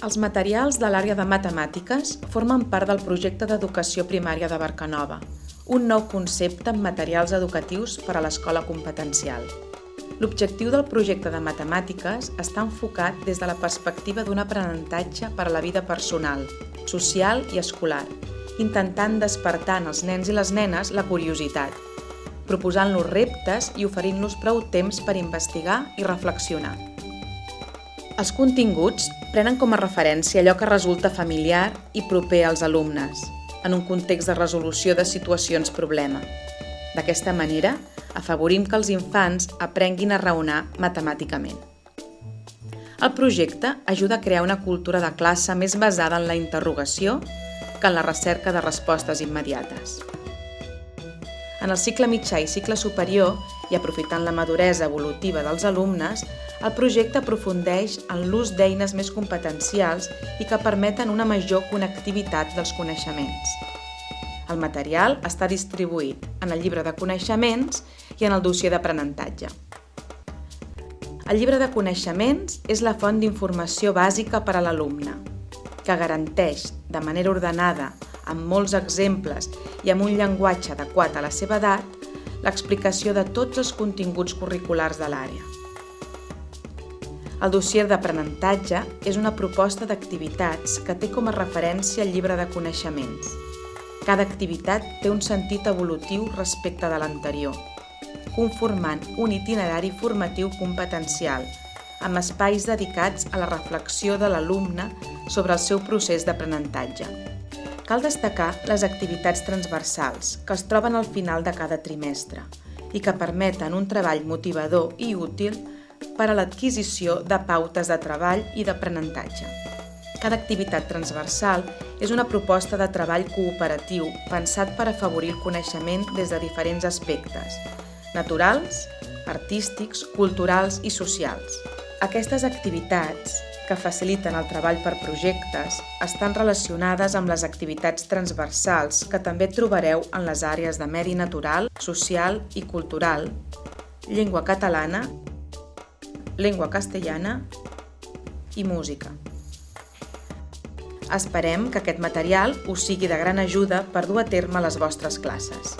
Els materials de l'àrea de matemàtiques formen part del projecte d'educació primària de Barcanova, un nou concepte en materials educatius per a l'escola competencial. L'objectiu del projecte de matemàtiques està enfocat des de la perspectiva d'un aprenentatge per a la vida personal, social i escolar, intentant despertar en els nens i les nenes la curiositat, proposant-los reptes i oferint-los prou temps per investigar i reflexionar. Els continguts prenen com a referència allò que resulta familiar i proper als alumnes, en un context de resolució de situacions problema. D'aquesta manera, afavorim que els infants aprenguin a raonar matemàticament. El projecte ajuda a crear una cultura de classe més basada en la interrogació que en la recerca de respostes immediates. En el cicle mitjà i cicle superior, i aprofitant la maduresa evolutiva dels alumnes, el projecte aprofundeix en l'ús d'eines més competencials i que permeten una major connectivitat dels coneixements. El material està distribuït en el llibre de coneixements i en el dossier d'aprenentatge. El llibre de coneixements és la font d'informació bàsica per a l'alumne, que garanteix, de manera ordenada, amb molts exemples i amb un llenguatge adequat a la seva edat, l'explicació de tots els continguts curriculars de l'àrea. El dossier d'aprenentatge és una proposta d'activitats que té com a referència el llibre de coneixements. Cada activitat té un sentit evolutiu respecte de l'anterior, conformant un itinerari formatiu competencial, amb espais dedicats a la reflexió de l'alumne sobre el seu procés d'aprenentatge. Cal destacar les activitats transversals, que es troben al final de cada trimestre i que permeten un treball motivador i útil per a l'adquisició de pautes de treball i d'aprenentatge. Cada activitat transversal és una proposta de treball cooperatiu pensat per afavorir el coneixement des de diferents aspectes, naturals, artístics, culturals i socials. Aquestes activitats, que faciliten el treball per projectes, estan relacionades amb les activitats transversals que també trobareu en les àrees de medi natural, social i cultural, llengua catalana, llengua castellana i música. Esperem que aquest material us sigui de gran ajuda per dur a terme les vostres classes.